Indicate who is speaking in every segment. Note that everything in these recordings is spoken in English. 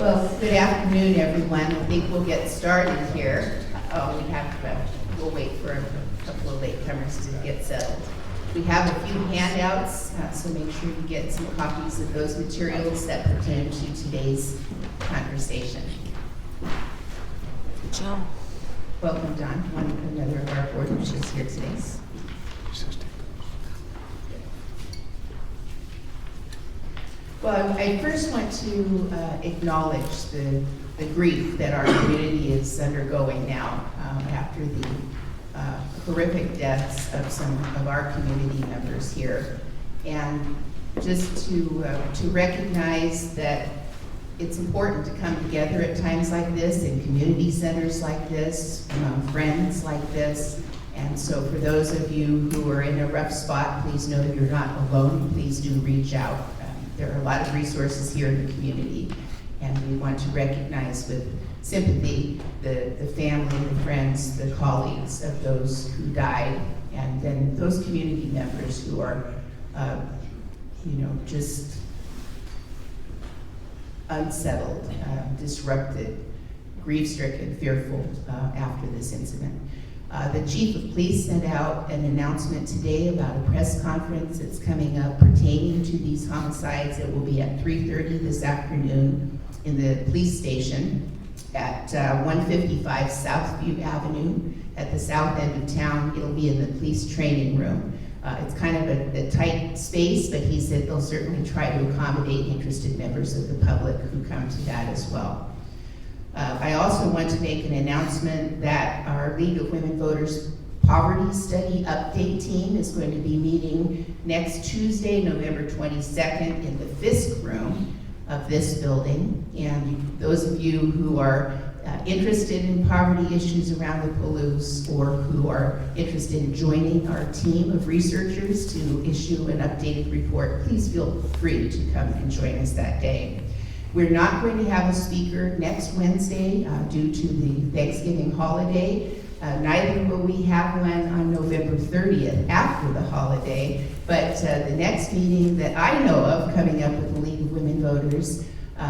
Speaker 1: Well, good afternoon, everyone. I think we'll get started here. We'll wait for a couple of latecomers to get settled. We have a few handouts, so make sure you get some copies of those materials that pertain to today's conversation.
Speaker 2: John.
Speaker 1: Welcome, Don, another of our board members here today. Well, I first want to acknowledge the grief that our community is undergoing now after the horrific deaths of some of our community members here. And just to recognize that it's important to come together at times like this, in community centers like this, among friends like this. And so for those of you who are in a rough spot, please know that you're not alone. Please do reach out. There are a lot of resources here in the community, and we want to recognize with sympathy the family, the friends, the colleagues of those who died, and then those community members who are, just unsettled, disrupted, grief-stricken, fearful after this incident. The Chief of Police sent out an announcement today about a press conference that's coming up pertaining to these homicides. It will be at 3:30 this afternoon in the police station at 155 Southview Avenue at the south end of town. It'll be in the police training room. It's kind of a tight space, but he said they'll certainly try to accommodate interested members of the public who come to that as well. I also want to make an announcement that our League of Women Voters Poverty Study Update Team is going to be meeting next Tuesday, November 22nd in the Fisk Room of this building. And those of you who are interested in poverty issues around the Palouse or who are interested in joining our team of researchers to issue an updated report, please feel free to come and join us that day. We're not going to have a speaker next Wednesday due to the Thanksgiving holiday. Neither will we have one on November 30th after the holiday, but the next meeting that I know of coming up with the League of Women Voters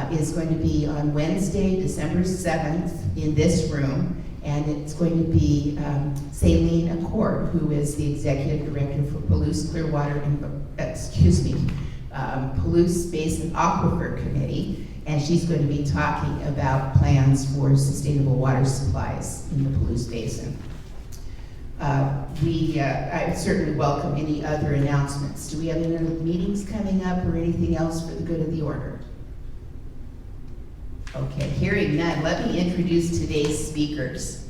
Speaker 1: is going to be on Wednesday, December 7th in this room, and it's going to be Celine Accord, who is the Executive Director for Palouse Clearwater and, Palouse Basin Aquifer Committee. And she's going to be talking about plans for sustainable water supplies in the Palouse Basin. I certainly welcome any other announcements. Do we have any other meetings coming up or anything else for the good of the order? Okay, hearing none, let me introduce today's speakers.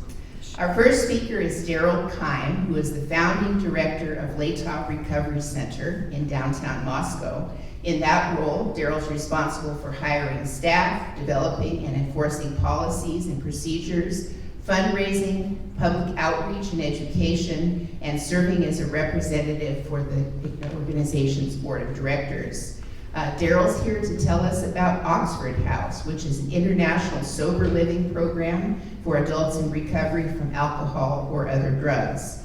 Speaker 1: Our first speaker is Darrell Keim, who is the founding director of Latah Recovery Center in downtown Moscow. In that role, Darrell's responsible for hiring staff, developing and enforcing policies and procedures, fundraising, public outreach and education, and serving as a representative for the organization's board of directors. Darrell's here to tell us about Oxford House, which is an international sober living program for adults in recovery from alcohol or other drugs.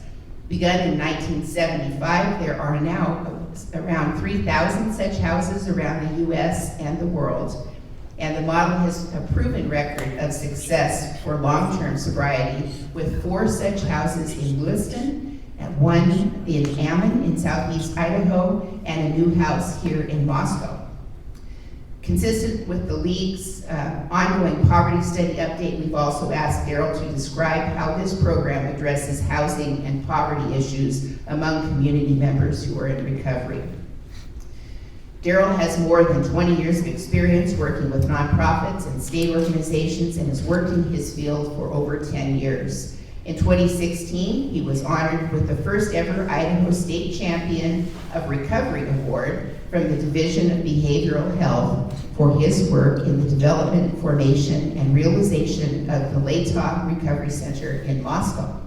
Speaker 1: Begun in 1975, there are now around 3,000 such houses around the U.S. and the world, and the model has a proven record of success for long-term sobriety with 4 such houses in Lewiston, and 1 in Ammon in southeast Idaho, and a new house here in Moscow. Consistent with the League's ongoing poverty study update, we've also asked Darrell to describe how this program addresses housing and poverty issues among community members who are in recovery. Darrell has more than 20 years of experience working with nonprofits and state organizations and has worked in his field for over 10 years. In 2016, he was honored with the first ever Idaho State Champion of Recovery Award from the Division of Behavioral Health for his work in the development, formation, and realization of the Latah Recovery Center in Moscow.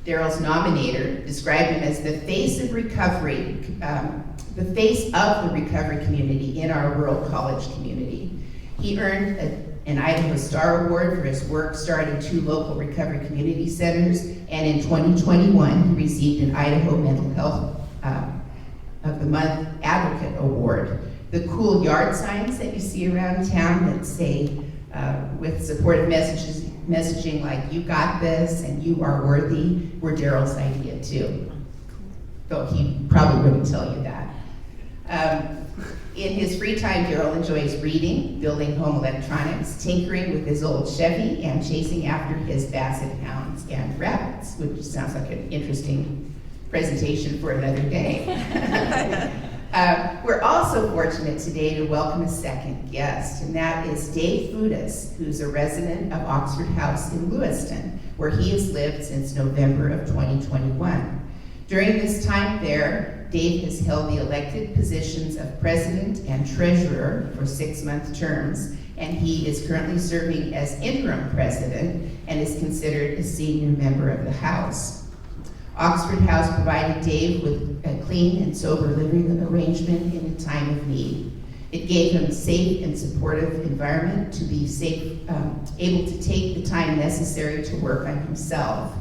Speaker 1: Darrell's nominator described him as the face of recovery, the face of the recovery community in our rural college community. He earned an Idaho Star Award for his work starting 2 local recovery community centers, and in 2021 he received an Idaho Mental Health the Month Advocate Award. The cool yard signs that you see around town that say, with supportive messaging like, "You got this," and "You are worthy," were Darrell's idea too. Though he probably wouldn't tell you that. In his free time, Darrell enjoys reading, building home electronics, tinkering with his old Chevy, and chasing after his basset hounds and rabbits, which sounds like an interesting presentation for another day. We're also fortunate today to welcome a second guest, and that is Dave Voutas, who's a resident of Oxford House in Lewiston, where he has lived since November of 2021. During this time there, Dave has held the elected positions of president and treasurer for 6-month terms, and he is currently serving as interim president and is considered a senior member of the House. Oxford House provided Dave with a clean and sober living arrangement in a time of need. It gave him a safe and supportive environment to be able to take the time necessary to work on himself.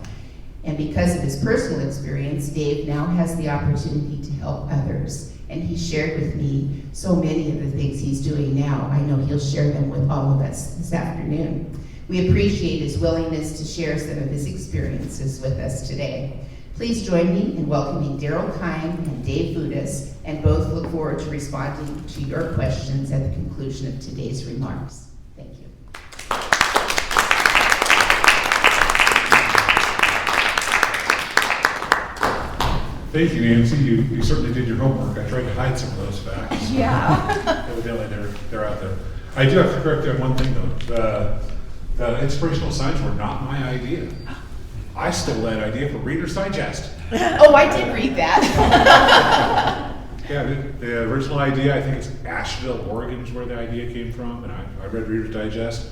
Speaker 1: And because of his personal experience, Dave now has the opportunity to help others. And he shared with me so many of the things he's doing now. I know he'll share them with all of us this afternoon. We appreciate his willingness to share some of his experiences with us today. Please join me in welcoming Darrell Keim and Dave Voutas, and both look forward to responding to your questions at the conclusion of today's remarks. Thank you.
Speaker 2: Thank you, Nancy. You certainly did your homework. I tried to hide some of those facts.
Speaker 3: Yeah.
Speaker 2: Evidently, they're out there. I do have to correct you on one thing, though. The inspirational signs were not my idea. I stole that idea from Reader's Digest.
Speaker 1: Oh, I did read that.
Speaker 2: Yeah, the original idea, I think it's Asheville, Oregon is where the idea came from, and I read Reader's Digest.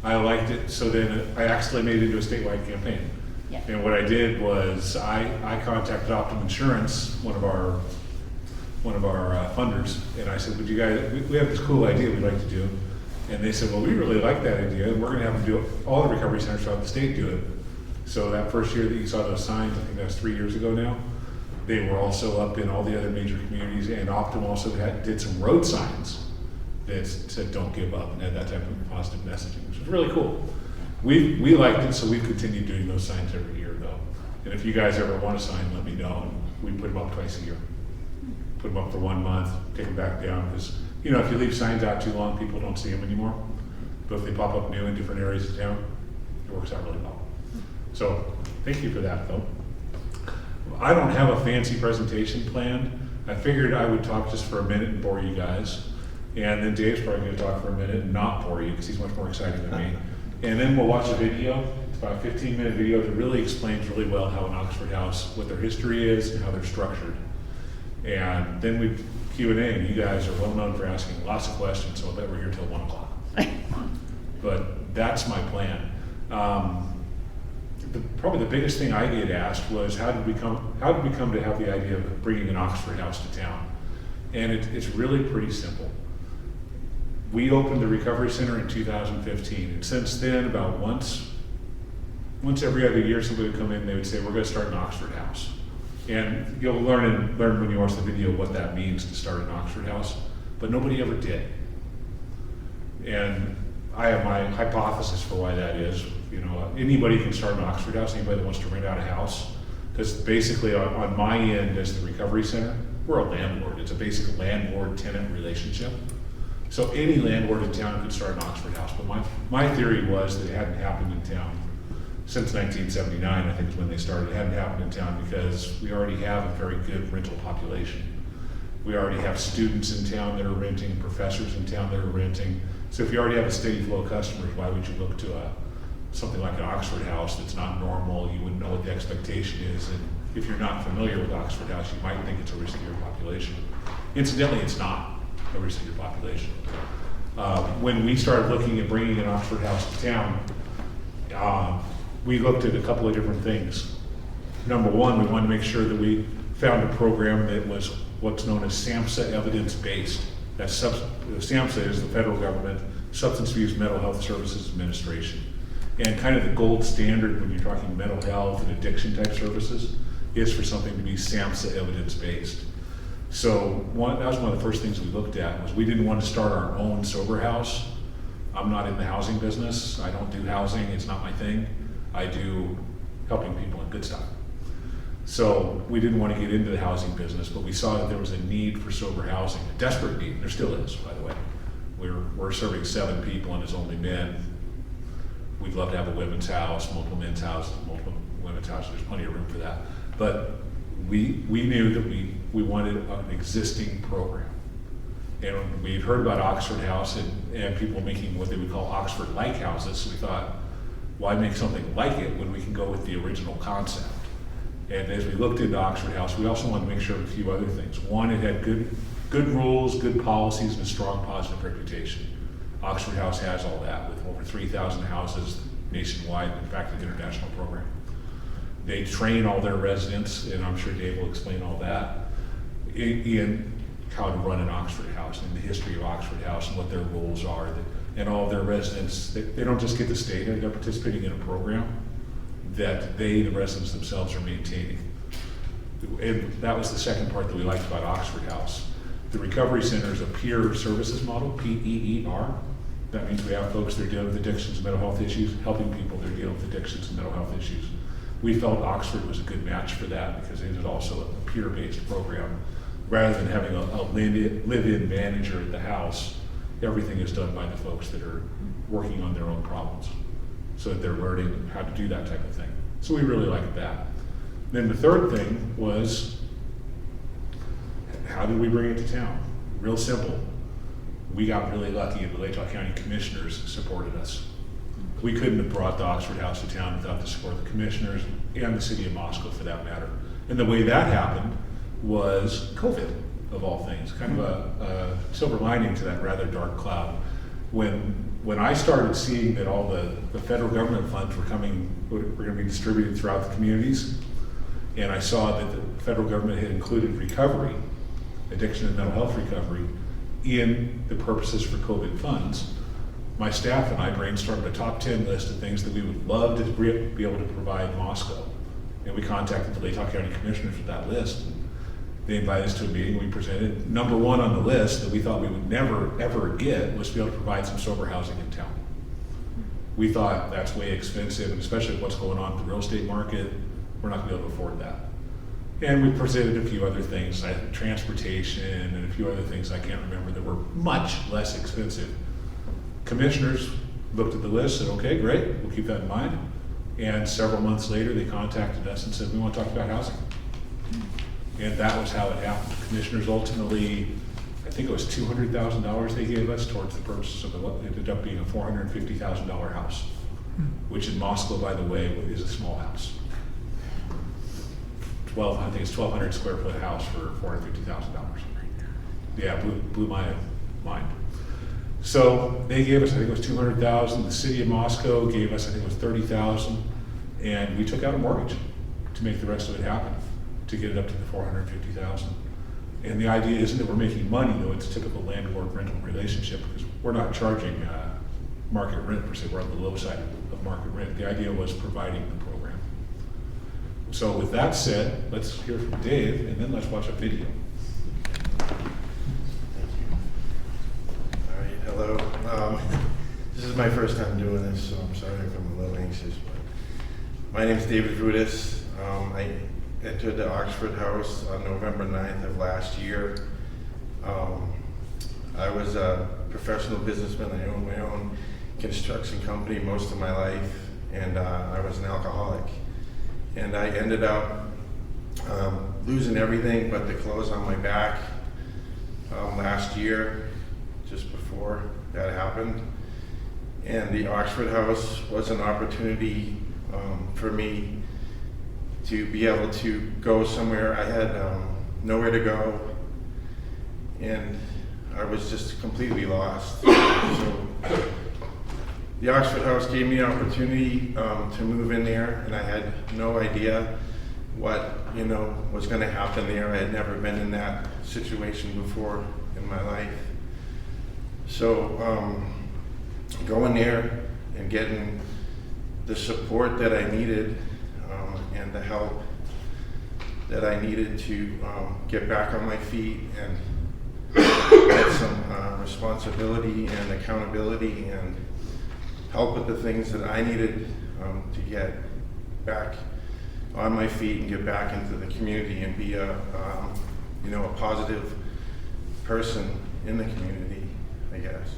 Speaker 2: I liked it, so then I accidentally made it into a statewide campaign.
Speaker 1: Yeah.
Speaker 2: And what I did was I contacted Optum Insurance, one of our funders, and I said, "Would you guys? We have this cool idea we'd like to do." And they said, "Well, we really like that idea, and we're going to have them do it. All the recovery centers throughout the state do it." So that first year that you saw those signs, I think that was 3 years ago now, they were also up in all the other major communities, and Optum also did some road signs that said "Don't give up" and had that type of positive messaging, which was really cool. We liked it, so we've continued doing those signs every year, though. And if you guys ever want a sign, let me know, and we put them up twice a year. Put them up for 1 month, take them back down, because if you leave signs out too long, people don't see them anymore. But if they pop up new in different areas of town, it works out really well. So thank you for that, though. I don't have a fancy presentation planned. I figured I would talk just for a minute and bore you guys. And then Dave's probably going to talk for a minute and not bore you because he's much more exciting than me. And then we'll watch a video. It's about a 15-minute video that really explains really well how an Oxford House, what their history is and how they're structured. And then we Q&A, and you guys are well known for asking lots of questions, so I bet we're here till 1 o'clock. But that's my plan. Probably the biggest thing I get asked was how did we come to have the idea of bringing an Oxford House to town? And it's really pretty simple. We opened the Recovery Center in 2015, and since then, about once every other year, somebody would come in and they would say, "We're going to start an Oxford House." And you'll learn when you watch the video what that means to start an Oxford House, but nobody ever did. And I have my hypothesis for why that is. Anybody can start an Oxford House, anybody that wants to rent out a house. Because basically on my end as the Recovery Center, we're a landlord. It's a basic landlord-tenant relationship. So any landlord in town could start an Oxford House. But my theory was that it hadn't happened in town since 1979, I think is when they started. It hadn't happened in town because we already have a very good rental population. We already have students in town that are renting, professors in town that are renting. So if you already have a steady flow of customers, why would you look to something like an Oxford House that's not normal? You wouldn't know what the expectation is. And if you're not familiar with Oxford House, you might think it's a riskier population. Incidentally, it's not a riskier population. When we started looking at bringing an Oxford House to town, we looked at a couple of different things. Number one, we wanted to make sure that we found a program that was what's known as SAMHSA evidence-based. SAMHSA is the federal government Substance Abuse Mental Health Services Administration. And kind of the gold standard when you're talking mental health and addiction type services is for something to be SAMHSA evidence-based. So that was one of the first things we looked at, was we didn't want to start our own sober house. I'm not in the housing business. I don't do housing. It's not my thing. I do helping people in good stuff. So we didn't want to get into the housing business, but we saw that there was a need for sober housing, a desperate need. There still is, by the way. We're serving 7 people and it's only men. We'd love to have a women's house, multiple men's houses, multiple women's houses. There's plenty of room for that. But we knew that we wanted an existing program. And we'd heard about Oxford House and people making what they would call Oxford-like houses. So we thought, why make something like it when we can go with the original concept? And as we looked into Oxford House, we also wanted to make sure of a few other things. One, it had good rules, good policies, and a strong positive reputation. Oxford House has all that, with over 3,000 houses nationwide, in fact, an international program. They train all their residents, and I'm sure Dave will explain all that, in how to run an Oxford House, and the history of Oxford House, and what their roles are. And all of their residents, they don't just get to stay there, they're participating in a program that the residents themselves, are maintaining. And that was the second part that we liked about Oxford House. The Recovery Center is a peer services model, P-E-E-R. That means we have folks that are dealing with addictions and mental health issues, helping people that are dealing with addictions and mental health issues. We felt Oxford was a good match for that because it is also a peer-based program. Rather than having a live-in manager at the house, everything is done by the folks that are working on their own problems, so that they're learning how to do that type of thing. So we really liked that. Then the third thing was, how did we bring it to town? Real simple. We got really lucky, and the Latah County Commissioners supported us. We couldn't have brought the Oxford House to town without the support of the commissioners and the city of Moscow, for that matter. And the way that happened was COVID, of all things, kind of a silver lining to that rather dark cloud. When I started seeing that all the federal government funds were going to be distributed throughout the communities, and I saw that the federal government had included recovery, addiction and mental health recovery, in the purposes for COVID funds, my staff and I brainstormed a top 10 list of things that we would love to be able to provide Moscow. And we contacted the Latah County Commissioners with that list. They invited us to a meeting. We presented number 1 on the list that we thought we would never, ever get, was to be able to provide some sober housing in town. We thought that's way expensive, and especially with what's going on with the real estate market, we're not gonna be able to afford that. And we presented a few other things, like transportation and a few other things I can't remember, that were much less expensive. Commissioners looked at the list and said, okay, great, we'll keep that in mind. And several months later, they contacted us and said, we want to talk about housing. And that was how it happened. Commissioners ultimately, I think it was $200,000 they gave us towards the purchase of what ended up being a $450,000 house, which in Moscow, by the way, is a small house. I think it's 1,200 square foot house for $450,000. Yeah, blew my mind. So they gave us, I think it was $200,000. The city of Moscow gave us, I think it was $30,000, and we took out a mortgage to make the rest of it happen, to get it up to the $450,000. And the idea isn't that we're making money, though. It's a typical landlord-rental relationship, because we're not charging market rent per se. We're on the low side of market rent. The idea was providing the program. So with that said, let's hear from Dave, and then let's watch a video.
Speaker 3: Hello. This is my first time doing this, so I'm sorry if I'm a little anxious. But my name is David Voutas. I entered the Oxford House on November 9th of last year. I was a professional businessman. I owned my own construction company most of my life, and I was an alcoholic. And I ended up losing everything but the clothes on my back last year, just before that happened. And the Oxford House was an opportunity for me to be able to go somewhere. I had nowhere to go, and I was just completely lost. So the Oxford House gave me an opportunity to move in there, and I had no idea what was going to happen there. I had never been in that situation before in my life. So going there and getting the support that I needed and the help that I needed to get back on my feet and get some responsibility and accountability and help with the things that I needed to get back on my feet and get back into the community and be a positive person in the community, I guess.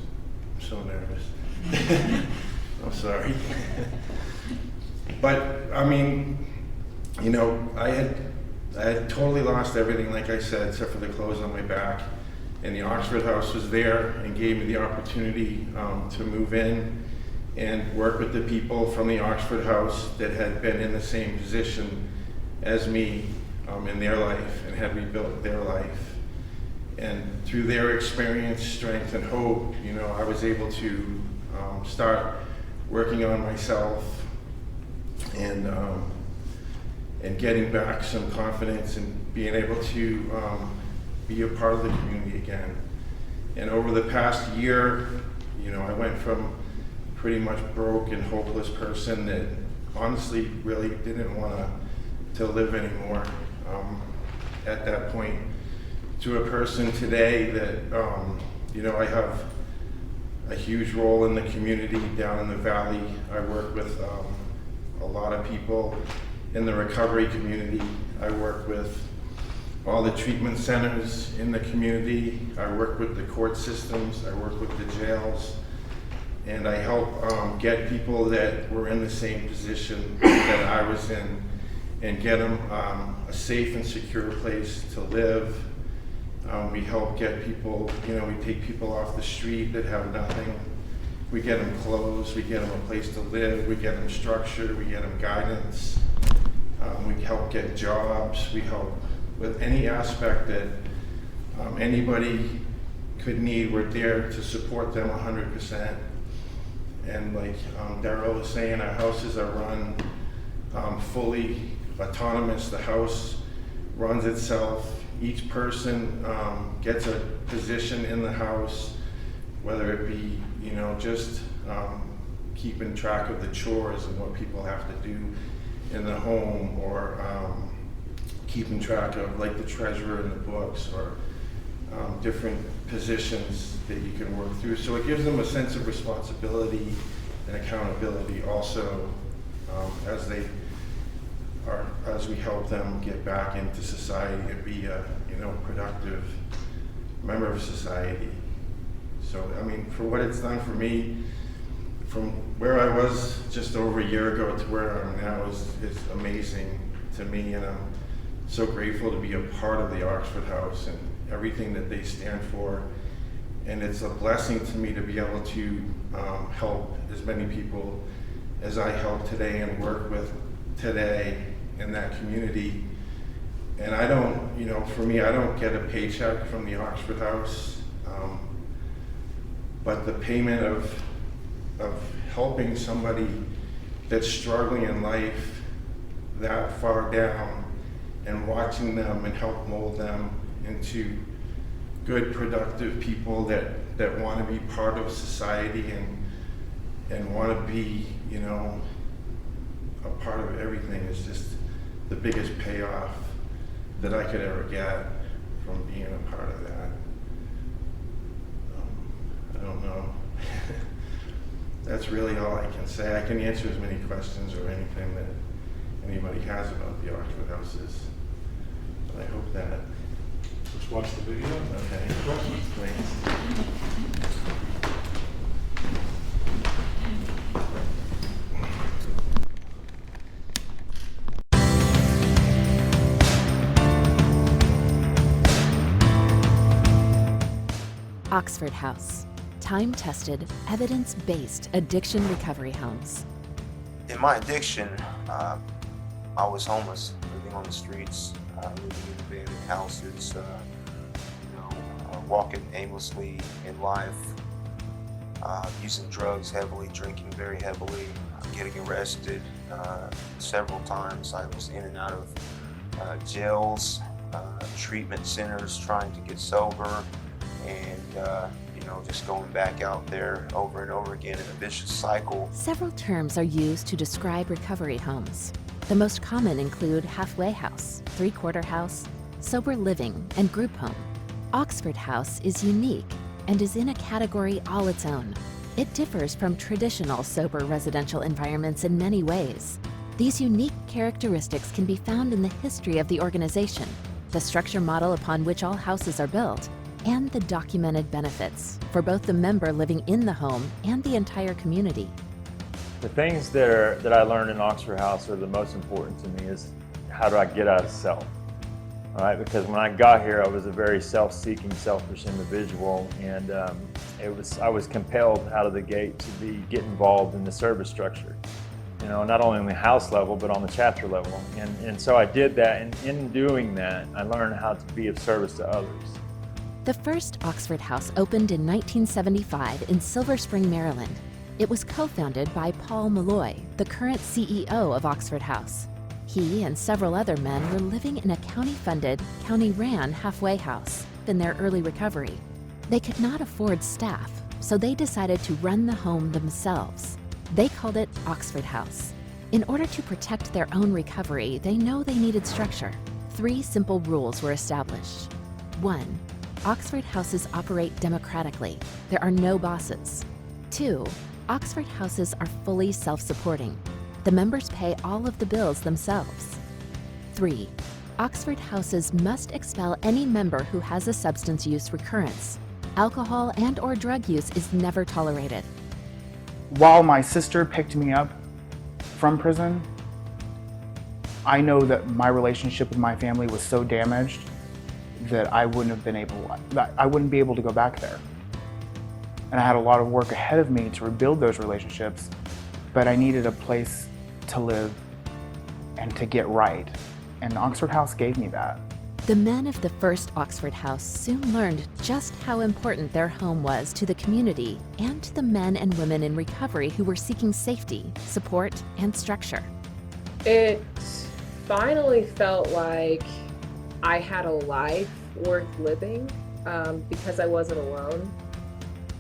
Speaker 3: I'm so nervous. I'm sorry. But I mean, I had totally lost everything, like I said, except for the clothes on my back. And the Oxford House was there and gave me the opportunity to move in and work with the people from the Oxford House that had been in the same position as me in their life and had rebuilt their life. And through their experience, strength, and hope, I was able to start working on myself and getting back some confidence and being able to be a part of the community again. And over the past year, I went from pretty much broke and hopeless person that honestly really didn't want to live anymore at that point, to a person today that, I have a huge role in the community down in the valley. I work with a lot of people in the recovery community. I work with all the treatment centers in the community. I work with the court systems. I work with the jails. And I help get people that were in the same position that I was in and get them a safe and secure place to live. We help get people, we take people off the street that have nothing. We get them clothes, we get them a place to live, we get them structure, we get them guidance. We help get jobs, we help with any aspect that anybody could need. We're there to support them 100%. And like Darrell was saying, our houses are run fully autonomous. The house runs itself. Each person gets a position in the house, whether it be, just keeping track of the chores and what people have to do in the home, or keeping track of like the treasurer in the books, or different positions that you can work through. So it gives them a sense of responsibility and accountability also as we help them get back into society and be a productive member of society. So I mean, for what it's done for me, from where I was just over a year ago to where I am now is amazing to me, and I'm so grateful to be a part of the Oxford House and everything that they stand for. And it's a blessing to me to be able to help as many people as I help today and work with today in that community. And I don't, for me, I don't get a paycheck from the Oxford House, but the payment of helping somebody that's struggling in life that far down and watching them and help mold them into good, productive people that want to be part of society and want to be, a part of everything is just the biggest payoff that I could ever get from being a part of that. I don't know. That's really all I can say. I can answer as many questions or anything that anybody has about the Oxford Houses. But I hope that.
Speaker 2: Let's watch the video.
Speaker 3: Okay. Thanks.
Speaker 4: Oxford House, time-tested, evidence-based addiction recovery homes.
Speaker 5: In my addiction, I was homeless, living on the streets, living in abandoned houses, walking aimlessly in life, using drugs heavily, drinking very heavily, getting arrested several times. I was in and out of jails, treatment centers, trying to get sober, and just going back out there over and over again in a vicious cycle.
Speaker 4: Several terms are used to describe recovery homes. The most common include halfway house, three-quarter house, sober living, and group home. Oxford House is unique and is in a category all its own. It differs from traditional sober residential environments in many ways. These unique characteristics can be found in the history of the organization, the structure model upon which all houses are built, and the documented benefits for both the member living in the home and the entire community.
Speaker 6: The things that I learned in Oxford House are the most important to me is how do I get out of self? All right, because when I got here, I was a very self-seeking, selfish individual, and I was compelled out of the gate to get involved in the service structure. You know, not only on the house level, but on the chapter level. And so I did that, and in doing that, I learned how to be of service to others.
Speaker 4: The first Oxford House opened in 1975 in Silver Spring, Maryland. It was co-founded by Paul Malloy, the current CEO of Oxford House. He and several other men were living in a county-funded, county-ran halfway house in their early recovery. They could not afford staff, so they decided to run the home themselves. They called it Oxford House. In order to protect their own recovery, they know they needed structure. 3 simple rules were established. 1. Oxford houses operate democratically. There are no bosses. 2. Oxford houses are fully self-supporting. The members pay all of the bills themselves. 3. Oxford houses must expel any member who has a substance use recurrence. Alcohol and/or drug use is never tolerated.
Speaker 7: While my sister picked me up from prison, I know that my relationship with my family was so damaged that I wouldn't be able to go back there. And I had a lot of work ahead of me to rebuild those relationships, but I needed a place to live and to get right. And Oxford House gave me that.
Speaker 4: The men of the first Oxford House soon learned just how important their home was to the community and to the men and women in recovery who were seeking safety, support, and structure.
Speaker 8: It finally felt like I had a life worth living because I wasn't alone.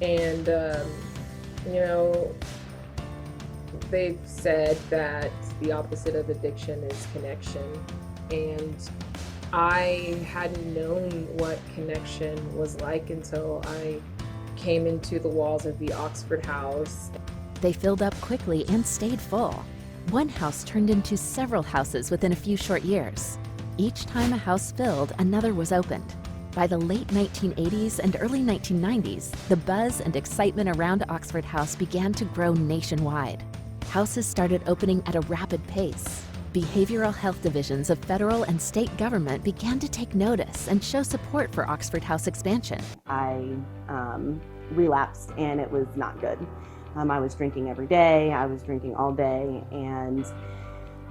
Speaker 8: And, you know, they've said that the opposite of addiction is connection. And I hadn't known what connection was like until I came into the walls of the Oxford House.
Speaker 4: They filled up quickly and stayed full. One house turned into several houses within a few short years. Each time a house filled, another was opened. By the late 1980s and early 1990s, the buzz and excitement around Oxford House began to grow nationwide. Houses started opening at a rapid pace. Behavioral health divisions of federal and state government began to take notice and show support for Oxford House expansion.
Speaker 9: I relapsed and it was not good. I was drinking every day, I was drinking all day, and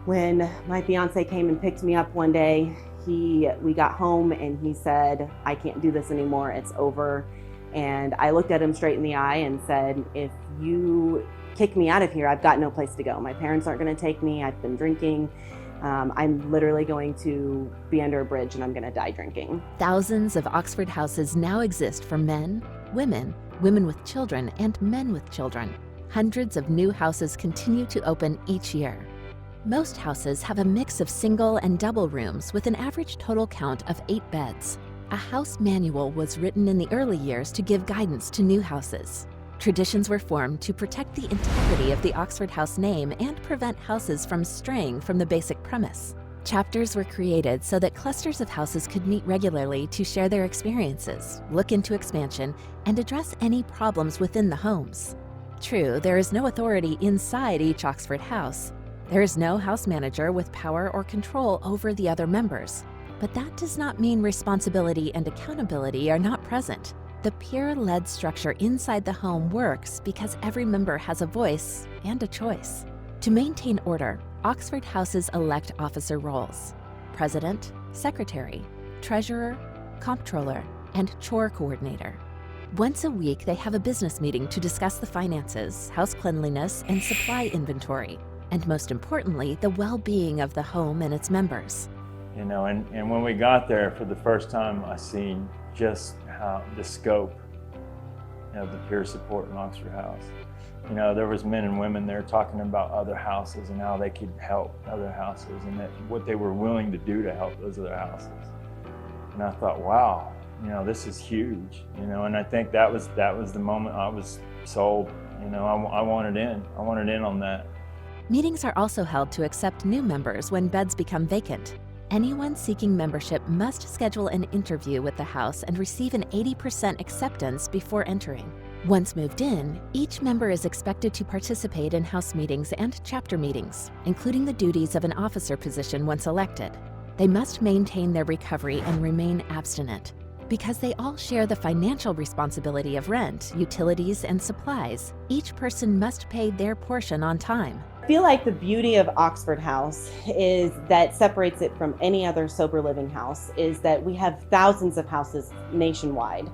Speaker 9: when my fiance came and picked me up one day, we got home and he said, "I can't do this anymore, it's over." And I looked at him straight in the eye and said, "If you kick me out of here, I've got no place to go. My parents aren't going to take me. I've been drinking. I'm literally going to be under a bridge and I'm going to die drinking."
Speaker 4: Thousands of Oxford houses now exist for men, women with children, and men with children. Hundreds of new houses continue to open each year. Most houses have a mix of single and double rooms with an average total count of 8 beds. A house manual was written in the early years to give guidance to new houses. Traditions were formed to protect the integrity of the Oxford House name and prevent houses from straying from the basic premise. Chapters were created so that clusters of houses could meet regularly to share their experiences, look into expansion, and address any problems within the homes. True, there is no authority inside each Oxford House. There is no house manager with power or control over the other members. But that does not mean responsibility and accountability are not present. The peer-led structure inside the home works because every member has a voice and a choice. To maintain order, Oxford houses elect officer roles: president, secretary, treasurer, comptroller, and chore coordinator. Once a week, they have a business meeting to discuss the finances, house cleanliness, and supply inventory, and most importantly, the well-being of the home and its members.
Speaker 6: You know, and when we got there for the first time, I seen just how the scope of the peer support in Oxford House. You know, there was men and women there talking about other houses and how they could help other houses and that what they were willing to do to help those other houses. And I thought, wow, you know, this is huge, you know, and I think that was the moment I was sold. You know, I wanted in on that.
Speaker 4: Meetings are also held to accept new members when beds become vacant. Anyone seeking membership must schedule an interview with the house and receive an 80% acceptance before entering. Once moved in, each member is expected to participate in house meetings and chapter meetings, including the duties of an officer position once elected. They must maintain their recovery and remain abstinent. Because they all share the financial responsibility of rent, utilities, and supplies, each person must pay their portion on time.
Speaker 9: I feel like the beauty of Oxford House is that separates it from any other sober living house is that we have thousands of houses nationwide,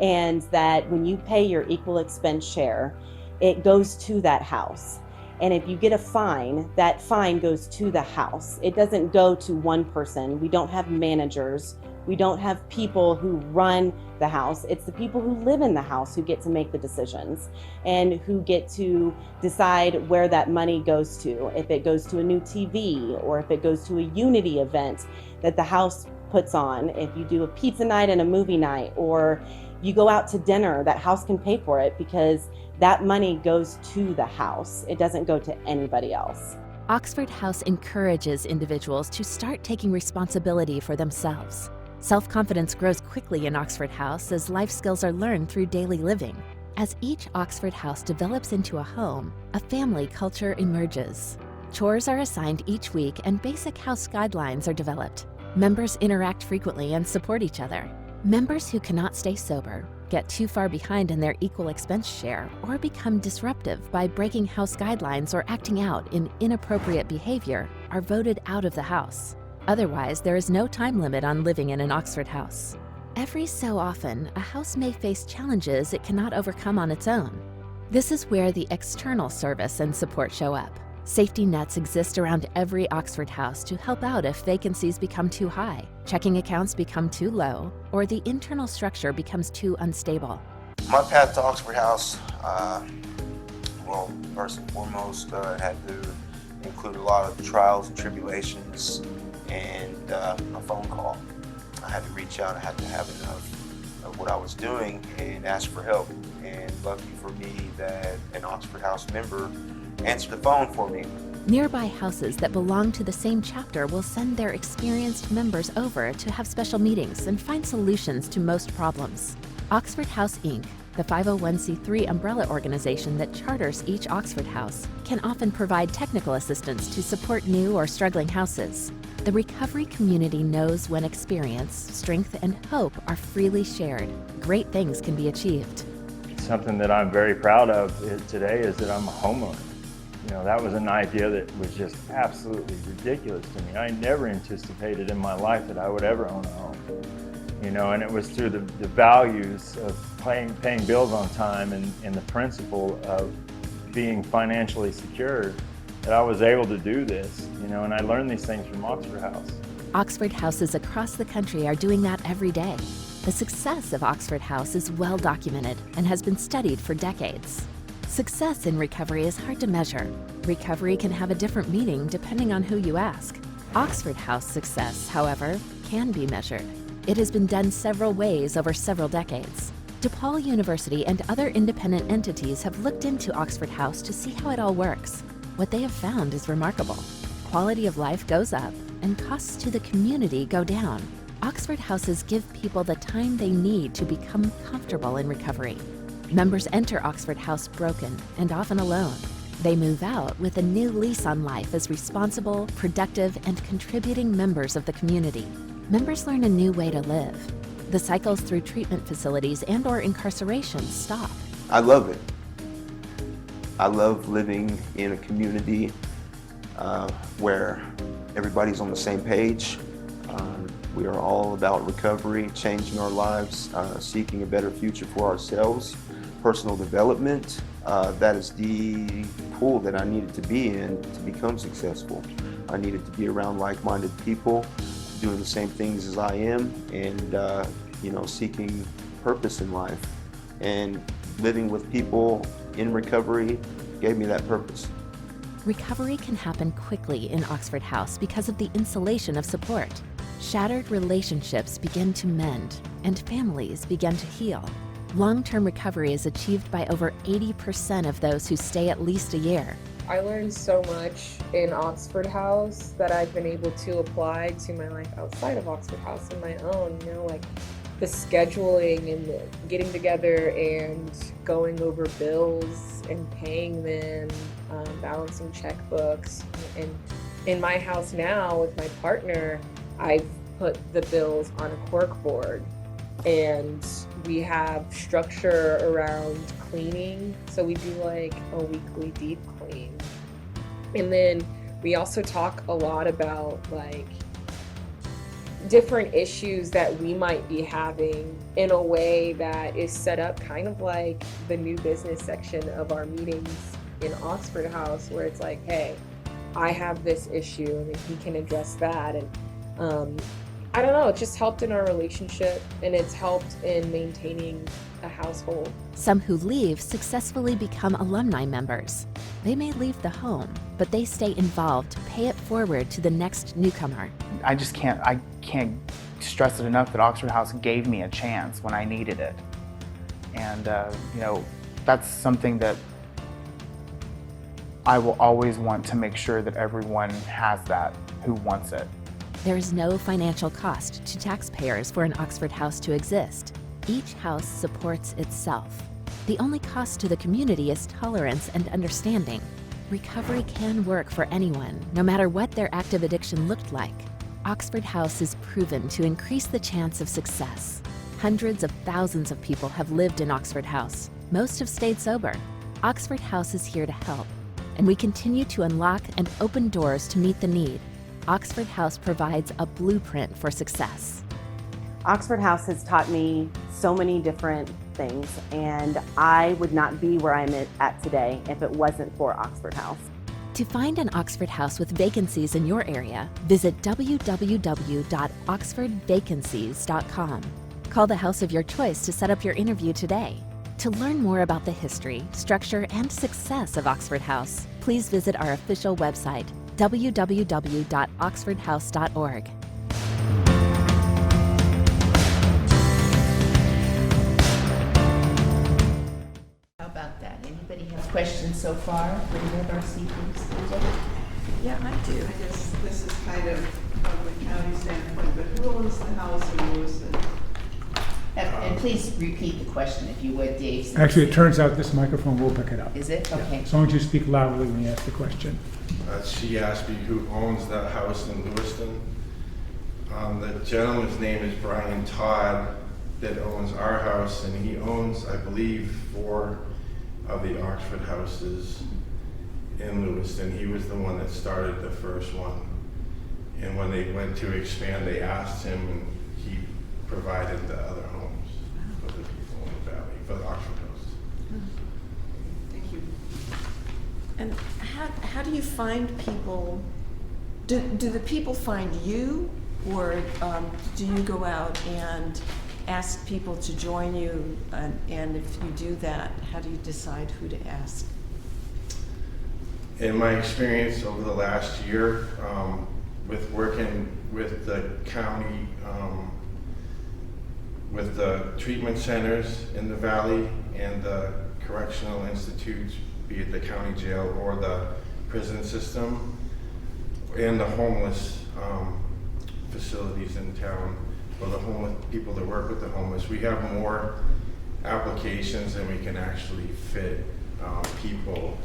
Speaker 9: and that when you pay your equal expense share, it goes to that house. And if you get a fine, that fine goes to the house. It doesn't go to one person. We don't have managers. We don't have people who run the house. It's the people who live in the house who get to make the decisions and who get to decide where that money goes to. If it goes to a new TV or if it goes to a unity event that the house puts on. If you do a pizza night and a movie night, or you go out to dinner, that house can pay for it because that money goes to the house. It doesn't go to anybody else.
Speaker 4: Oxford House encourages individuals to start taking responsibility for themselves. Self-confidence grows quickly in Oxford House as life skills are learned through daily living. As each Oxford House develops into a home, a family culture emerges. Chores are assigned each week and basic house guidelines are developed. Members interact frequently and support each other. Members who cannot stay sober, get too far behind in their equal expense share, or become disruptive by breaking house guidelines or acting out in inappropriate behavior are voted out of the house. Otherwise, there is no time limit on living in an Oxford House. Every so often, a house may face challenges it cannot overcome on its own. This is where the external service and support show up. Safety nets exist around every Oxford House to help out if vacancies become too high, checking accounts become too low, or the internal structure becomes too unstable.
Speaker 5: My path to Oxford House, well, first and foremost, had to include a lot of trials and tribulations and a phone call. I had to reach out, I had to have enough of what I was doing and ask for help. And lucky for me that an Oxford House member answered the phone for me.
Speaker 4: Nearby houses that belong to the same chapter will send their experienced members over to have special meetings and find solutions to most problems. Oxford House Inc., the 501c3 umbrella organization that charters each Oxford House, can often provide technical assistance to support new or struggling houses. The recovery community knows when experience, strength, and hope are freely shared, great things can be achieved.
Speaker 6: Something that I'm very proud of today is that I'm a homeowner. You know, that was an idea that was just absolutely ridiculous to me. I never anticipated in my life that I would ever own a home. You know, and it was through the values of paying bills on time and the principle of being financially secure that I was able to do this, you know, and I learned these things from Oxford House.
Speaker 4: Oxford houses across the country are doing that every day. The success of Oxford House is well documented and has been studied for decades. Success in recovery is hard to measure. Recovery can have a different meaning depending on who you ask. Oxford House success, however, can be measured. It has been done several ways over several decades. DePaul University and other independent entities have looked into Oxford House to see how it all works. What they have found is remarkable. Quality of life goes up and costs to the community go down. Oxford Houses give people the time they need to become comfortable in recovery. Members enter Oxford House broken and often alone. They move out with a new lease on life as responsible, productive, and contributing members of the community. Members learn a new way to live. The cycles through treatment facilities and/or incarceration stop.
Speaker 5: I love it. I love living in a community where everybody's on the same page. We are all about recovery, changing our lives, seeking a better future for ourselves, personal development. That is the pool that I needed to be in to become successful. I needed to be around like-minded people, doing the same things as I am, and seeking purpose in life. and living with people in recovery gave me that purpose.
Speaker 4: Recovery can happen quickly in Oxford House because of the insulation of support. Shattered relationships begin to mend, and families begin to heal. Long-term recovery is achieved by over 80% of those who stay at least a year.
Speaker 8: I learned so much in Oxford House that I've been able to apply to my life outside of Oxford House and my own, like the scheduling and the getting together and going over bills and paying them, balancing checkbooks. And in my house now with my partner, I've put the bills on a cork board, and we have structure around cleaning. So we do like a weekly deep clean. And then we also talk a lot about like different issues that we might be having in a way that is set up kind of like the new business section of our meetings in Oxford House, where it's like, hey, I have this issue and he can address that. And I don't know, it just helped in our relationship, and it's helped in maintaining a household.
Speaker 4: Some who leave successfully become alumni members. They may leave the home, but they stay involved to pay it forward to the next newcomer.
Speaker 7: I can't stress it enough that Oxford House gave me a chance when I needed it. And, that's something that I will always want to make sure that everyone has that who wants it.
Speaker 4: There is no financial cost to taxpayers for an Oxford House to exist. Each house supports itself. The only cost to the community is tolerance and understanding. Recovery can work for anyone, no matter what their active addiction looked like. Oxford House is proven to increase the chance of success. Hundreds of thousands of people have lived in Oxford House. Most have stayed sober. Oxford House is here to help, and we continue to unlock and open doors to meet the need. Oxford House provides a blueprint for success.
Speaker 9: Oxford House has taught me so many different things, and I would not be where I'm at today if it wasn't for Oxford House.
Speaker 4: To find an Oxford House with vacancies in your area, visit www.oxfordvacancies.com. Call the house of your choice to set up your interview today. To learn more about the history, structure, and success of Oxford House, please visit our official website, www.oxfordhouse.org.
Speaker 1: How about that? Anybody have questions so far for any of our speakers?
Speaker 10: Yeah, I do. I guess this is kind of from the county standpoint, but who owns the house in Lewiston?
Speaker 1: And please repeat the question if you would, Dave.
Speaker 11: Actually, it turns out this microphone will pick it up.
Speaker 1: Is it? Okay.
Speaker 11: As long as you speak loudly when you ask the question.
Speaker 3: She asked me who owns the house in Lewiston. The gentleman's name is Brian Todd that owns our house, and he owns, I believe, 4 of the Oxford houses in Lewiston. He was the one that started the first one. And when they went to expand, they asked him, and he provided the other homes for the people in the valley, for the Oxford house.
Speaker 10: Thank you. And how do you find people? Do the people find you, or do you go out and ask people to join you? And if you do that, how do you decide who to ask?
Speaker 3: In my experience over the last year, with working with the county, with the treatment centers in the valley and the correctional institutes, be it the county jail or the prison system, and the homeless facilities in town, or the homeless people that work with the homeless, we have more applications than we can actually fit people.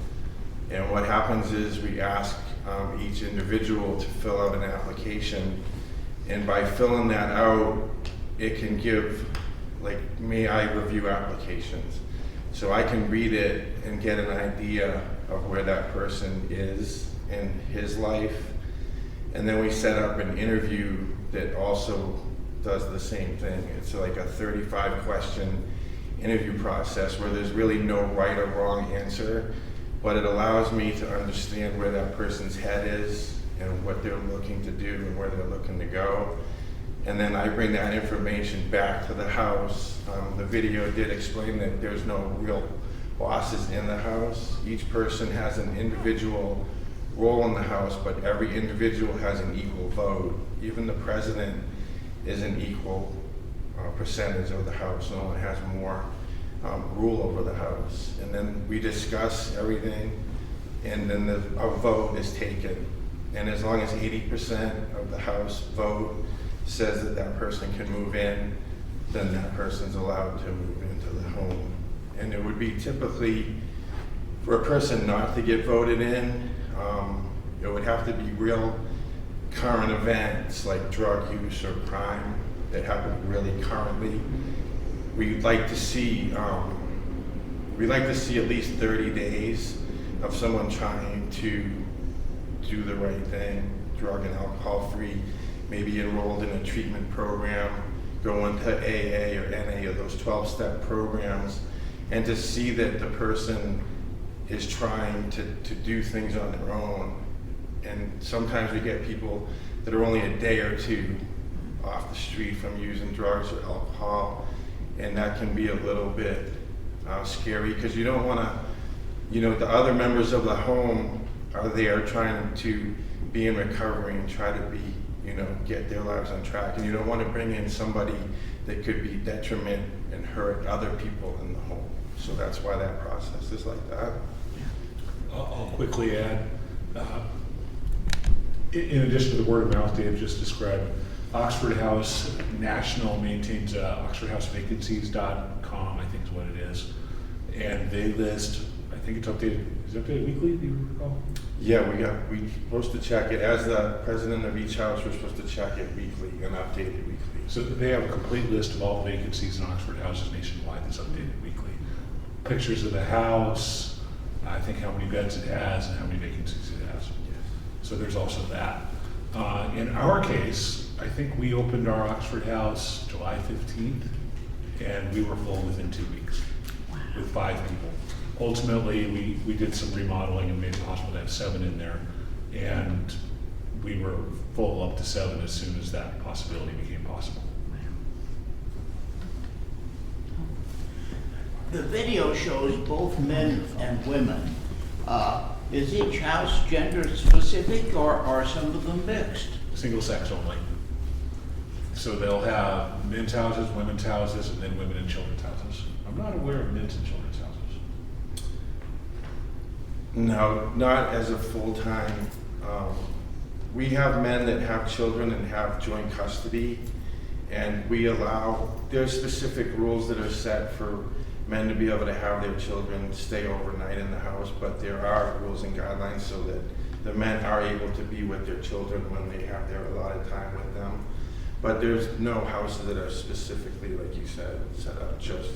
Speaker 3: And what happens is we ask each individual to fill out an application, and by filling that out, it can give, like, may I review applications? So I can read it and get an idea of where that person is in his life. And then we set up an interview that also does the same thing. It's like a 35-question interview process where there's really no right or wrong answer, but it allows me to understand where that person's head is and what they're looking to do and where they're looking to go. and then I bring that information back to the house. The video did explain that there's no real bosses in the house. Each person has an individual role in the house, but every individual has an equal vote. Even the president is an equal percentage of the house. No one has more rule over the house. And then we discuss everything, and then a vote is taken. And as long as 80% of the house vote says that that person can move in, then that person's allowed to move into the home. And it would be typically, for a person not to get voted in, it would have to be real current events like drug use or crime that happen really currently. We'd like to see at least 30 days of someone trying to do the right thing, drug and alcohol free, maybe enrolled in a treatment program, go into AA or NA or those 12-step programs, and to see that the person is trying to do things on their own. And sometimes we get people that are only a day or two off the street from using drugs or alcohol, and that can be a little bit scary, because you don't want to, the other members of the home are there trying to be in recovery and try to be, get their lives on track, and you don't want to bring in somebody that could be detriment and hurt other people in the home. So that's why that process is like that.
Speaker 2: I'll quickly add, in addition to the word of mouth Dave just described, Oxford House National maintains oxfordhousevacancies.com, I think is what it is. And they list, I think it's updated, is it updated weekly, do you recall?
Speaker 3: Yeah, we're supposed to check it. As the president of each house, we're supposed to check it weekly and update it weekly.
Speaker 2: So they have a complete list of all vacancies in Oxford houses nationwide that's updated weekly. Pictures of the house, I think how many beds it has and how many vacancies it has. So there's also that. In our case, I think we opened our Oxford house July 15th, and we were full within 2 weeks with 5 people. Ultimately, we did some remodeling and made the hospital have 7 in there, and we were full up to 7 as soon as that possibility became possible.
Speaker 12: The video shows both men and women. Is each house gender specific, or are some of them mixed?
Speaker 2: Single sex only. So they'll have men's houses, women's houses, and then women and children's houses. I'm not aware of men's and children's houses.
Speaker 3: No, not as a full-time. We have men that have children and have joint custody, and we allow, there's specific rules that are set for men to be able to have their children stay overnight in the house, but there are rules and guidelines so that the men are able to be with their children when they have their allotted time with them. But there's no houses that are specifically, like you said, set up just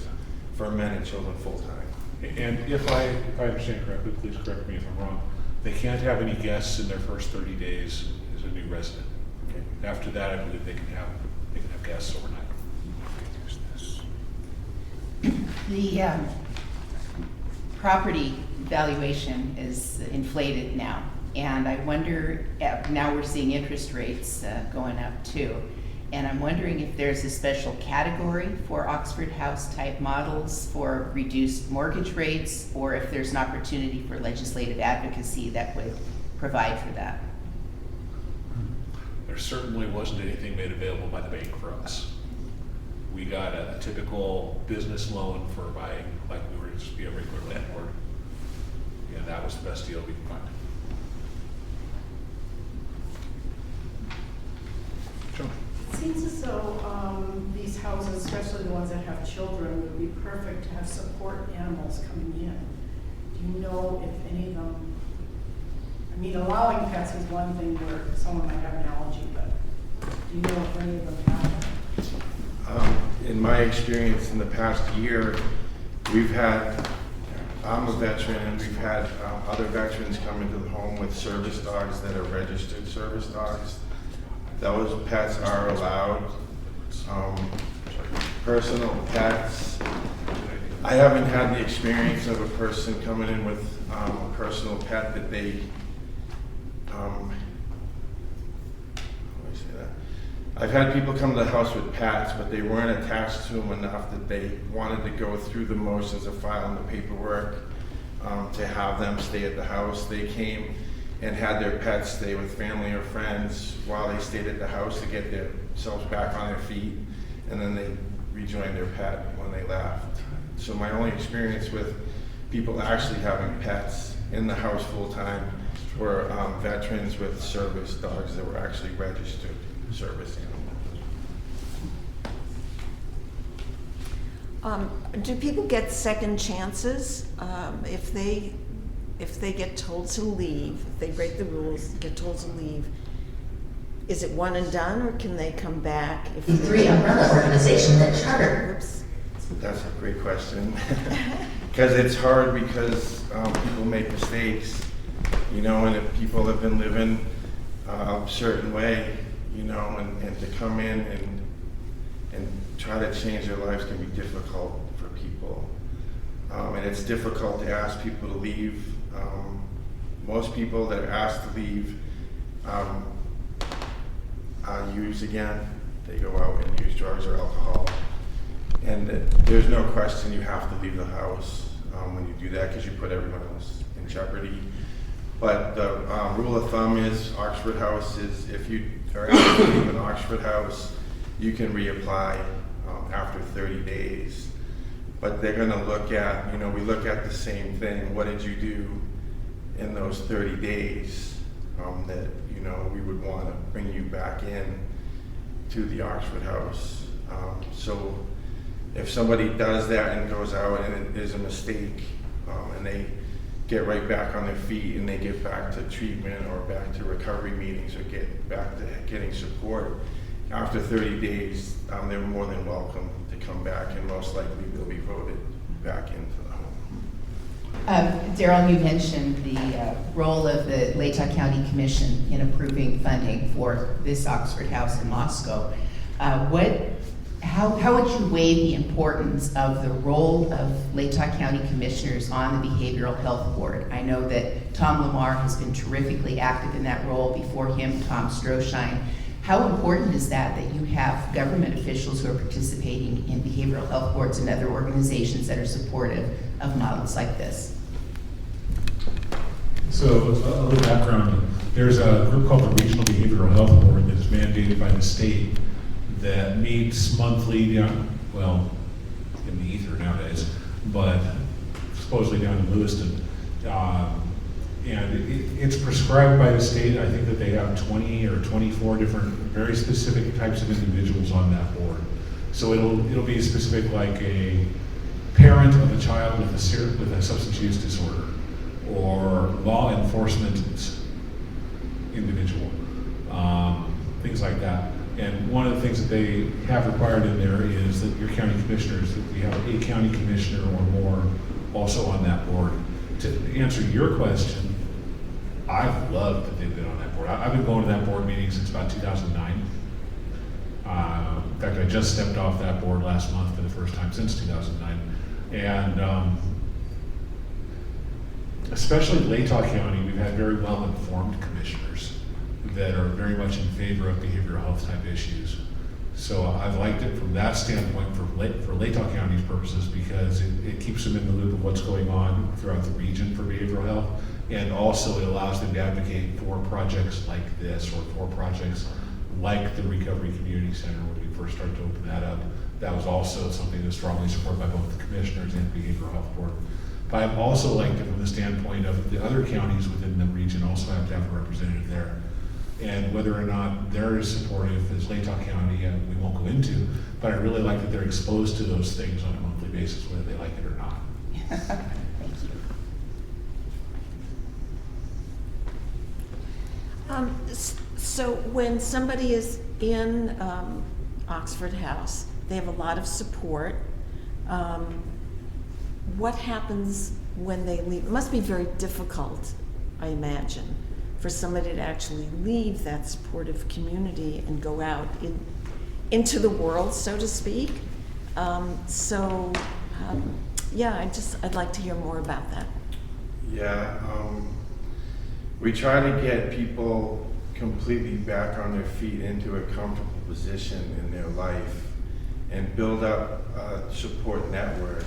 Speaker 3: for men and children full-time.
Speaker 2: And if I understand correctly, please correct me if I'm wrong, they can't have any guests in their first 30 days as a new resident.
Speaker 3: Okay.
Speaker 2: After that, I believe they can have guests overnight.
Speaker 1: The property valuation is inflated now, and I wonder, now we're seeing interest rates going up too, and I'm wondering if there's a special category for Oxford House type models for reduced mortgage rates, or if there's an opportunity for legislative advocacy that would provide for that.
Speaker 2: There certainly wasn't anything made available by the bank for us. We got a typical business loan for buying, like we were just be a regular landlord. And that was the best deal we could find. Sure.
Speaker 13: It seems as though these houses, especially the ones that have children, would be perfect to have support animals coming in. Do you know if any of them, I mean, allowing pets is one thing where someone might have an allergy, but do you know if any of them have that?
Speaker 3: In my experience in the past year, we've had, I'm a veteran, and we've had other veterans come into the home with service dogs that are registered service dogs. Those pets are allowed. Personal pets, I haven't had the experience of a person coming in with a personal pet that they, how do I say that? I've had people come to the house with pets, but they weren't attached to them enough that they wanted to go through the motions of filing the paperwork to have them stay at the house. They came and had their pets stay with family or friends while they stayed at the house to get themselves back on their feet, and then they rejoined their pet when they left. So my only experience with people actually having pets in the house full-time were veterans with service dogs that were actually registered service animals.
Speaker 10: Do people get second chances if they get told to leave, if they break the rules, get told to leave? Is it one and done, or can they come back? If
Speaker 14: The three umbrella organization that charter.
Speaker 10: Oops.
Speaker 3: That's a great question. Because it's hard because people make mistakes, you know, and if people have been living a certain way, you know, and to come in and try to change their lives can be difficult for people. And it's difficult to ask people to leave. Most people that are asked to leave use again. They go out and use drugs or alcohol. And there's no question you have to leave the house when you do that, because you put everyone else in jeopardy. But the rule of thumb is Oxford House is, if you are asked to leave an Oxford House, you can reapply after 30 days. But they're going to look at, you know, we look at the same thing. What did you do in those 30 days that, you know, we would want to bring you back in to the Oxford House? So if somebody does that and goes out and it is a mistake, and they get right back on their feet and they get back to treatment or back to recovery meetings or get back to getting support, after 30 days, they're more than welcome to come back, and most likely they'll be voted back into the home.
Speaker 1: Darrell, you mentioned the role of the Latah County Commission in approving funding for this Oxford House in Moscow. How would you weigh the importance of the role of Latah County Commissioners on the Behavioral Health Board? I know that Tom Lamar has been terrifically active in that role. Before him, Tom Stroshine. How important is that you have government officials who are participating in behavioral health boards and other organizations that are supportive of models like this?
Speaker 2: So a little background, there's a group called the Regional Behavioral Health Board that is mandated by the state that meets monthly well, in the ether nowadays, but supposedly down in Lewiston. And it's prescribed by the state. I think that they have 20 or 24 different very specific types of individuals on that board. So it'll be specific, like a parent of a child with a substance use disorder, or law enforcement individual, things like that. And one of the things that they have required in there is that your county commissioners, that we have a county commissioner or more also on that board. To answer your question, I've loved that they've been on that board. I've been going to that board meeting since about 2009. In fact, I just stepped off that board last month for the first time since 2009. And especially Latah County, we've had very well-informed commissioners that are very much in favor of behavioral health type issues. So I've liked it from that standpoint for Latah County's purposes, because it keeps them in the loop of what's going on throughout the region for behavioral health, and also it allows them to advocate for projects like this, or for projects like the Recovery Community Center when we first started to open that up. That was also something that's strongly supported by both the commissioners and the Behavioral Health Board. But I've also liked it from the standpoint of the other counties within the region also have to have a representative there. And whether or not they're as supportive as Latah County, we won't go into, but I really like that they're exposed to those things on a monthly basis, whether they like it or not.
Speaker 1: Thank you.
Speaker 10: So when somebody is in Oxford House, they have a lot of support. What happens when they leave? It must be very difficult, I imagine, for somebody to actually leave that supportive community and go out into the world, so to speak. Yeah, I'd like to hear more about that.
Speaker 3: Yeah, we try to get people completely back on their feet into a comfortable position in their life and build up a support network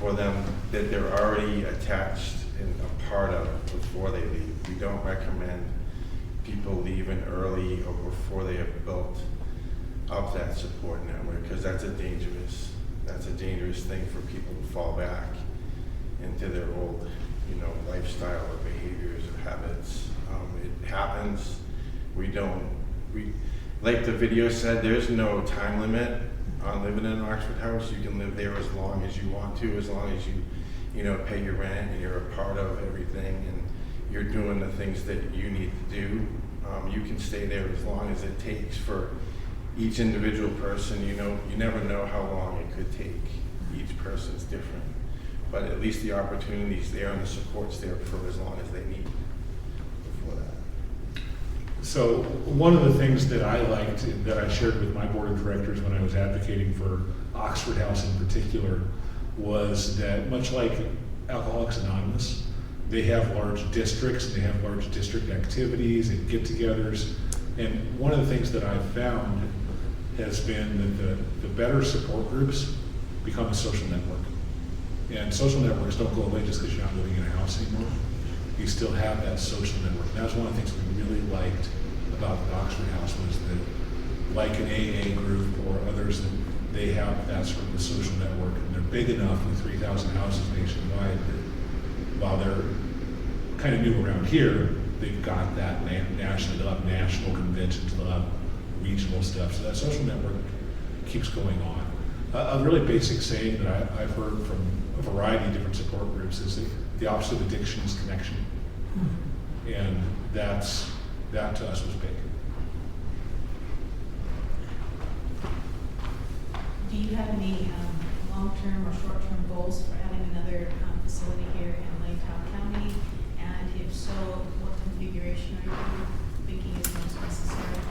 Speaker 3: for them that they're already attached and a part of before they leave. We don't recommend people leaving early or before they have built up that support network, because that's a dangerous thing for people to fall back into their old, lifestyle or behaviors or habits. It happens. Like the video said, there's no time limit on living in an Oxford house. You can live there as long as you want to, as long as you pay your rent and you're a part of everything and you're doing the things that you need to do. You can stay there as long as it takes for each individual person. You never know how long it could take. Each person's different. But at least the opportunity's there and the support's there for as long as they need before that.
Speaker 2: So one of the things that I liked and that I shared with my board of directors when I was advocating for Oxford House in particular was that, much like Alcoholics Anonymous, they have large districts and they have large district activities and get-togethers. And one of the things that I've found has been that the better support groups become a social network. And social networks don't go away just because you're not living in a house anymore. You still have that social network. And that was one of the things we really liked about the Oxford House, was that, like an AA group or others, that they have that sort of a social network. And they're big enough with 3,000 houses nationwide that while they're kind of new around here, they've got that nationally. They'll have national conventions, they'll have regional stuff. So that social network keeps going on. A really basic saying that I've heard from a variety of different support groups is that the opposite of addiction is connection. And that to us was big.
Speaker 15: Do you have any long-term or short-term goals for having another facility here in Latah County? And if so, what configuration are you thinking is most necessary?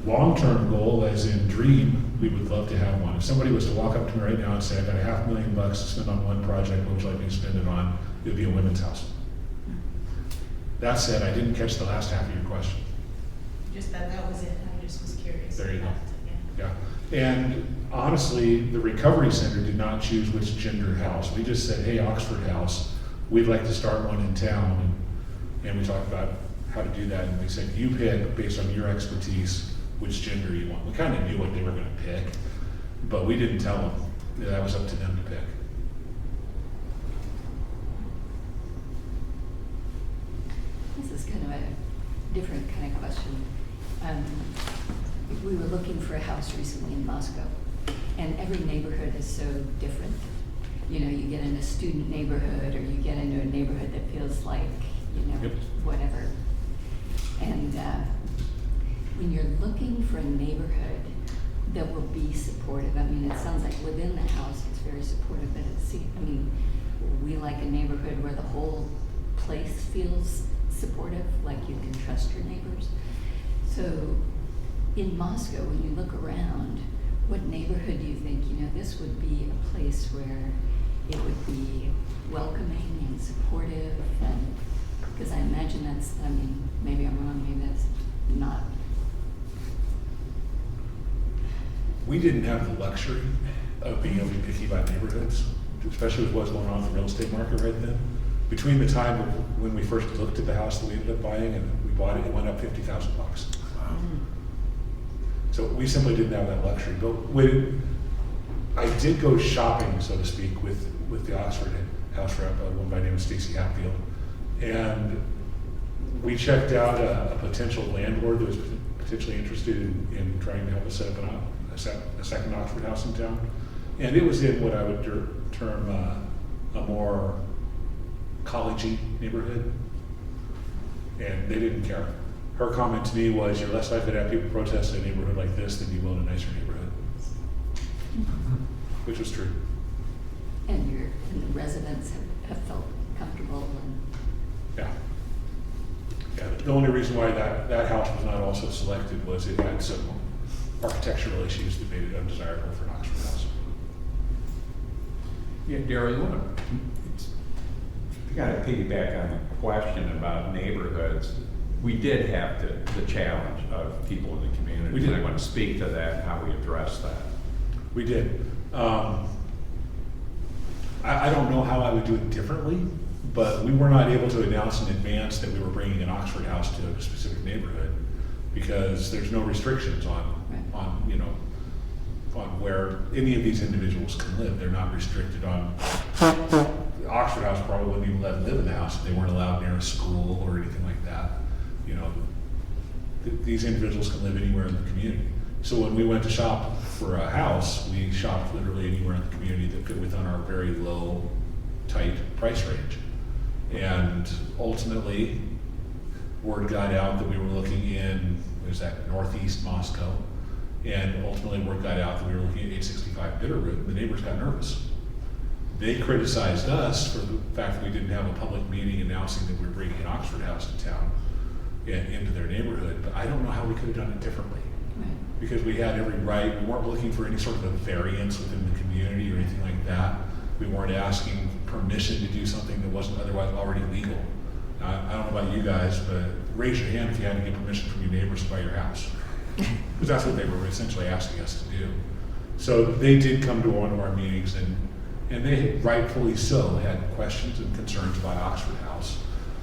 Speaker 2: Long-term goal, as in dream, we would love to have one. If somebody was to walk up to me right now and say, I've got $500,000 to spend on one project, what would you like me to spend it on? It would be a women's house. That said, I didn't catch the last half of your question.
Speaker 15: Just that was it. I just was curious.
Speaker 2: There you go. Yeah. And honestly, the Recovery Center did not choose which gender house. We just said, hey, Oxford House, we'd like to start one in town. And we talked about how to do that. And we said, you pick based on your expertise which gender you want. We kind of knew what they were going to pick, but we didn't tell them. That was up to them to pick.
Speaker 16: This is kind of a different kind of question. We were looking for a house recently in Moscow, and every neighborhood is so different. You get in a student neighborhood, or you get into a neighborhood that feels like,
Speaker 2: Yep.
Speaker 16: whatever. And when you're looking for a neighborhood that will be supportive, it sounds like within the house it's very supportive, but we like a neighborhood where the whole place feels supportive, like you can trust your neighbors. So in Moscow, when you look around, what neighborhood do you think, this would be a place where it would be welcoming and supportive? And because I imagine that's, maybe I'm wrong, maybe that's not.
Speaker 2: We didn't have the luxury of being able to be picky about neighborhoods, especially with what's going on in the real estate market right then. Between the time when we first looked at the house that we ended up buying and we bought it, it went up $50,000. Wow. So we simply didn't have that luxury. But I did go shopping, so to speak, with the Oxford house rep, one by the name of Stacy Hatfield, and we checked out a potential landlord that was potentially interested in trying to help us set up a second Oxford house in town. And it was in what I would term a more college-y neighborhood. And they didn't care. Her comment to me was, you're less likely to have people protest in a neighborhood like this than you will in a nicer neighborhood. Which was true.
Speaker 16: And the residents have felt comfortable and.
Speaker 2: Yeah. The only reason why that house was not also selected was it had some architectural issues that made it undesirable for an Oxford house.
Speaker 17: Yeah, Darrell, you want to kind of piggyback on the question about neighborhoods. we did have the challenge of people in the community.
Speaker 2: We did.
Speaker 17: I want to speak to that, how we addressed that.
Speaker 2: We did. I don't know how I would do it differently, but we were not able to announce in advance that we were bringing an Oxford House to a specific neighborhood because there's no restrictions on where any of these individuals can live. They're not restricted on. The Oxford House probably wouldn't even let them live in the house if they weren't allowed near a school or anything like that. You know, these individuals can live anywhere in the community. So when we went to shop for a house, we shopped literally anywhere in the community that fit within our very low, tight price range. And ultimately, word got out that we were looking in, northeast Moscow. And ultimately, word got out that we were looking at 865 Bitterroot. The neighbors got nervous. They criticized us for the fact that we didn't have a public meeting announcing that we were bringing an Oxford House to town and into their neighborhood. But I don't know how we could have done it differently. Because we had every right. We weren't looking for any sort of a variance within the community or anything like that. We weren't asking permission to do something that wasn't otherwise already legal. I don't know about you guys, but raise your hand if you had to get permission from your neighbors to buy your house. Because that's what they were essentially asking us to do. So they did come to one of our meetings, and they rightfully so had questions and concerns about Oxford House.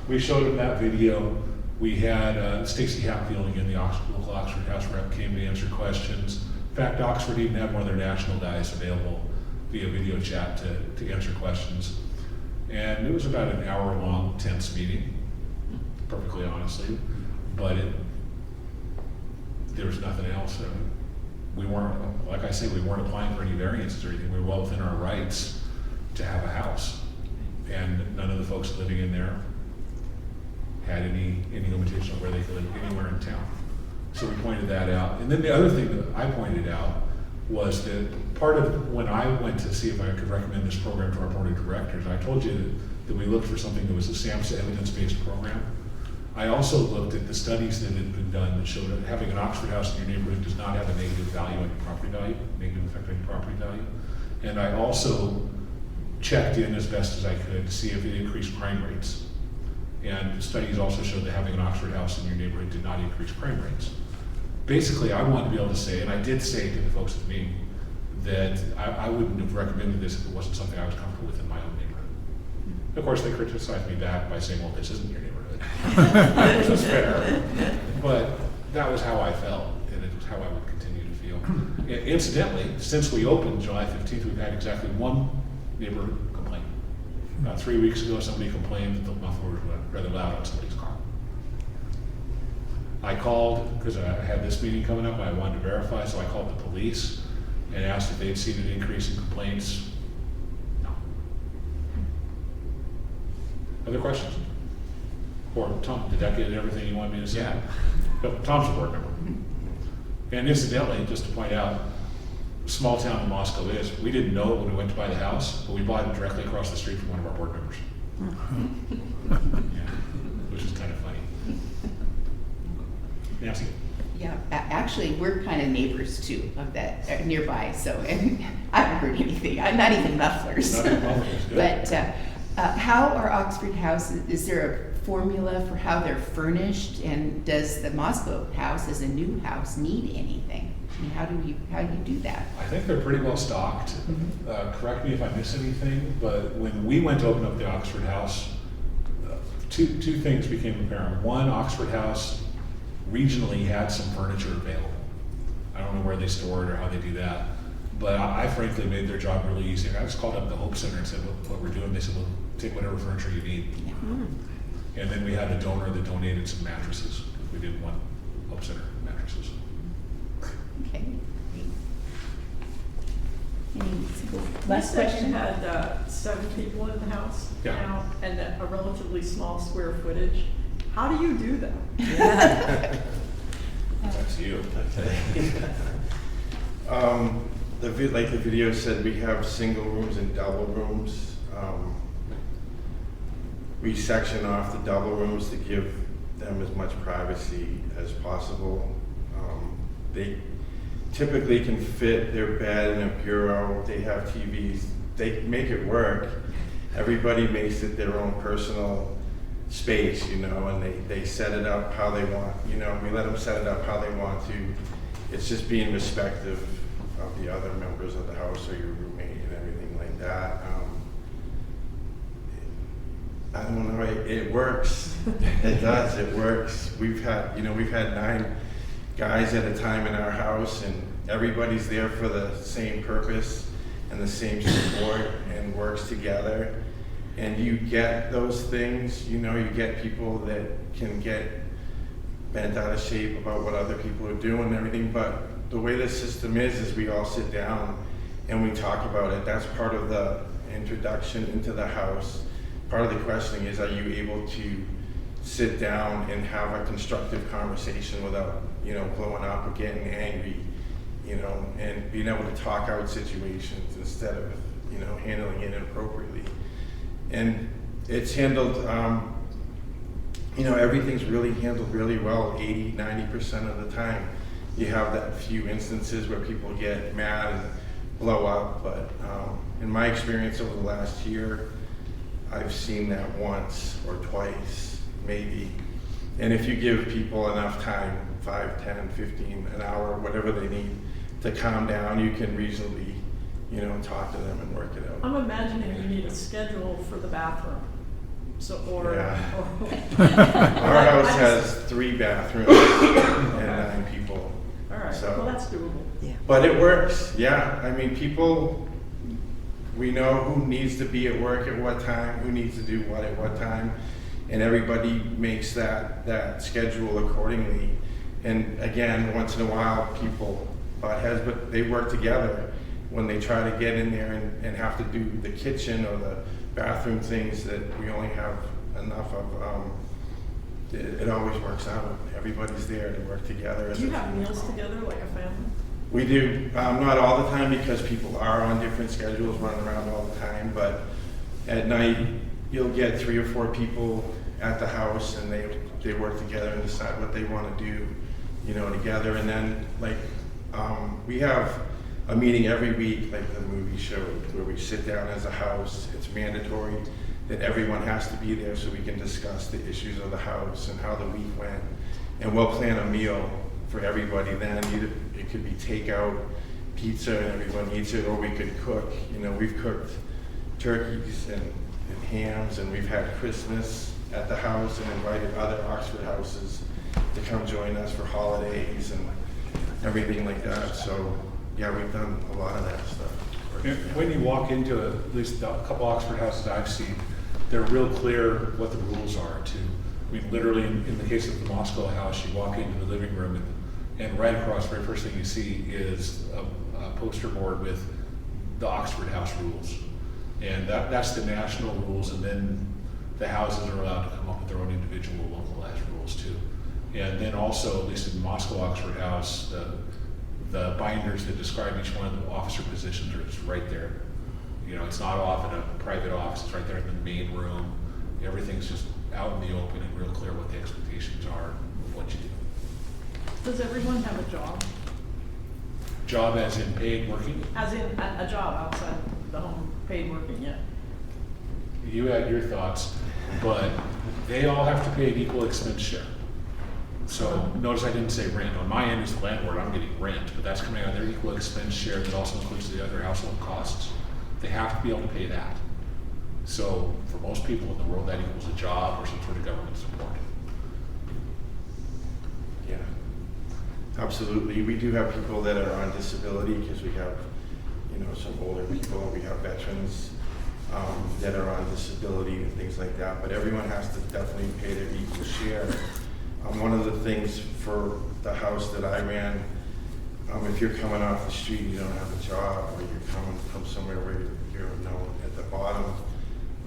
Speaker 2: We showed them that video. We had Stacy Hatfield, again, the local Oxford House rep, came to answer questions. In fact, Oxford even had one of their national guys available via video chat to answer questions. And it was about an hour-long, tense meeting, perfectly honestly. But there was nothing else. We weren't, like I say, we weren't applying for any variances or anything. We were well within our rights to have a house. And none of the folks living in there had any limitation on where they could live anywhere in town. So we pointed that out. And then the other thing that I pointed out was that part of when I went to see if I could recommend this program to our board of directors, I told you that we looked for something that was a SAMHSA evidence-based program. I also looked at the studies that had been done that showed that having an Oxford House in your neighborhood does not have a negative value on your property value, negative effect on your property value. And I also checked in as best as I could to see if it increased crime rates. And studies also showed that having an Oxford House in your neighborhood did not increase crime rates. Basically, I wanted to be able to say, and I did say to the folks at the meeting, that I wouldn't have recommended this if it wasn't something I was comfortable with in my own neighborhood. Of course, they criticized me back by saying, well, this isn't your neighborhood. Which was fair. But that was how I felt, and it was how I would continue to feel. Incidentally, since we opened July 15th, we've had exactly one neighbor complaint. About 3 weeks ago, somebody complained that the mufflers were rather loud on somebody's car. I called, because I had this meeting coming up, I wanted to verify, so I called the police and asked if they'd seen an increase in complaints. No. Other questions? Or Tom, did that get everything you wanted me to say?
Speaker 17: Yeah.
Speaker 2: But Tom's a board member. And incidentally, just to point out, small town in Moscow is, we didn't know it when we went to buy the house, but we bought it directly across the street from one of our board members. Yeah, which is kind of funny. Nancy?
Speaker 1: Yeah, actually, we're kind of neighbors too of that nearby, so and I haven't heard anything. Not even mufflers.
Speaker 2: Not even mufflers, good.
Speaker 1: But how are Oxford houses? Is there a formula for how they're furnished? And does the Moscow house, as a new house, need anything? I mean, how do you do that?
Speaker 2: I think they're pretty well stocked. Correct me if I miss anything, but when we went to open up the Oxford House, two things became apparent. One, Oxford House regionally had some furniture available. I don't know where they store it or how they do that, but I frankly made their job really easy. I just called up the Hope Center and said what we're doing. They said, well, take whatever furniture you need. Yeah. And then we had a donor that donated some mattresses because we didn't want Hope Center mattresses.
Speaker 1: Okay.
Speaker 13: Last question. You had 7 people in the house now, and a relatively small square footage. How do you do that?
Speaker 2: That's you.
Speaker 3: Like the video said, we have single rooms and double rooms. We section off the double rooms to give them as much privacy as possible. They typically can fit their bed in a bureau. They have TVs. They make it work. Everybody makes it their own personal space, you know, and they set it up how they want, you know, we let them set it up how they want to. It's just being respectful of the other members of the house or your roommate and everything like that. I don't know, it works. It does, it works. We've had 9 guys at a time in our house, and everybody's there for the same purpose and the same support and works together. And you get those things, you know, you get people that can get bent out of shape about what other people are doing and everything, but the way the system is we all sit down and we talk about it. That's part of the introduction into the house. Part of the questioning is, are you able to sit down and have a constructive conversation without, you know, blowing up or getting angry, you know, and being able to talk out situations instead of, you know, handling it inappropriately. And it's handled, you know, everything's really handled really well 80–90% of the time. You have that few instances where people get mad and blow up, but in my experience over the last year, I've seen that once or twice, maybe. And if you give people enough time, 5, 10, 15, an hour, whatever they need to calm down, you can reasonably, you know, talk to them and work it out.
Speaker 13: I'm imagining you need a schedule for the bathroom. So,
Speaker 3: Yeah. Our house has 3 bathrooms and 9 people.
Speaker 13: All right,
Speaker 3: So,
Speaker 13: well, that's doable.
Speaker 9: Yeah.
Speaker 3: but it works, yeah. I mean, people, we know who needs to be at work at what time, who needs to do what at what time, and everybody makes that schedule accordingly. And again, once in a while, people butt heads, but they work together when they try to get in there and have to do the kitchen or the bathroom things that we only have enough of. It always works out. Everybody's there to work together.
Speaker 13: Do you have meals together like a family?
Speaker 3: We do, not all the time because people are on different schedules, running around all the time, but at night, you'll get 3 or 4 people at the house and they work together and decide what they want to do, you know, together. And then, like, we have a meeting every week, like the movie showed, where we sit down as a house. It's mandatory that everyone has to be there so we can discuss the issues of the house and how the week went. And we'll plan a meal for everybody then. Either it could be takeout, pizza, and everyone eats it, or we could cook. You know, we've cooked turkeys and hams, and we've had Christmas at the house and invited other Oxford houses to come join us for holidays and everything like that. So yeah, we've done a lot of that stuff.
Speaker 2: And when you walk into at least a couple Oxford houses I've seen, they're real clear what the rules are too. I mean, literally in the case of the Moscow house, you walk into the living room and right across, the very first thing you see is a poster board with the Oxford house rules. And that's the national rules, and then the houses are allowed to come up with their own individual localized rules too. And then also, at least in the Moscow Oxford house, the binders that describe each one of the officer positions are just right there. You know, it's not off in a private office, it's right there in the main room. Everything's just out in the open and real clear what the expectations are of what you do.
Speaker 13: Does everyone have a job?
Speaker 2: Job as in paid working?
Speaker 13: As in a job outside the home, paid working, yeah.
Speaker 2: You had your thoughts, but they all have to pay an equal expense share. So notice I didn't say rent. On my end as the landlord, I'm getting rent, but that's coming out of their equal expense share that also includes the other household costs. They have to be able to pay that. So for most people in the world, that equals a job or some sort of government support.
Speaker 3: Yeah, absolutely. We do have people that are on disability because we have, you know, some older people. We have veterans that are on disability and things like that. But everyone has to definitely pay their equal share. One of the things for the house that I ran, if you're coming off the street and you don't have a job, or you're coming from somewhere where you're at the bottom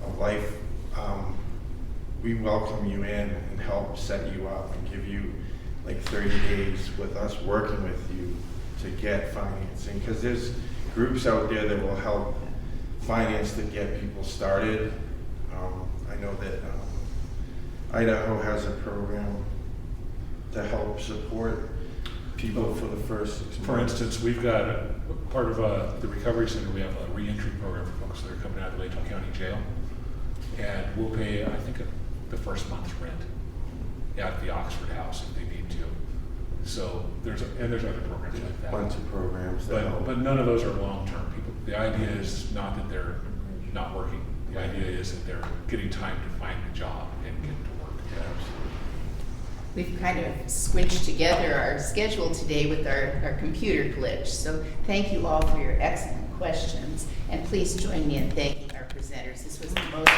Speaker 3: of life, we welcome you in and help set you up and give you like 30 days with us working with you to get financing. Because there's groups out there that will help finance to get people started. I know that Idaho has a program to help support people for the first 6 months.
Speaker 2: For instance, we've got part of the recovery center, we have a reentry program for folks that are coming out of the Latah County Jail. And we'll pay, I think, the first month's rent at the Oxford House if they need to. So there's other programs like that.
Speaker 3: Bunch of programs that help.
Speaker 2: But none of those are long-term. People, the idea is not that they're not working. The idea is that they're getting time to find a job and get to work.
Speaker 3: Yeah, absolutely.
Speaker 1: We've kind of squinched together our schedule today with our computer glitch. So thank you all for your excellent questions. And please join me in thanking our presenters. This was the most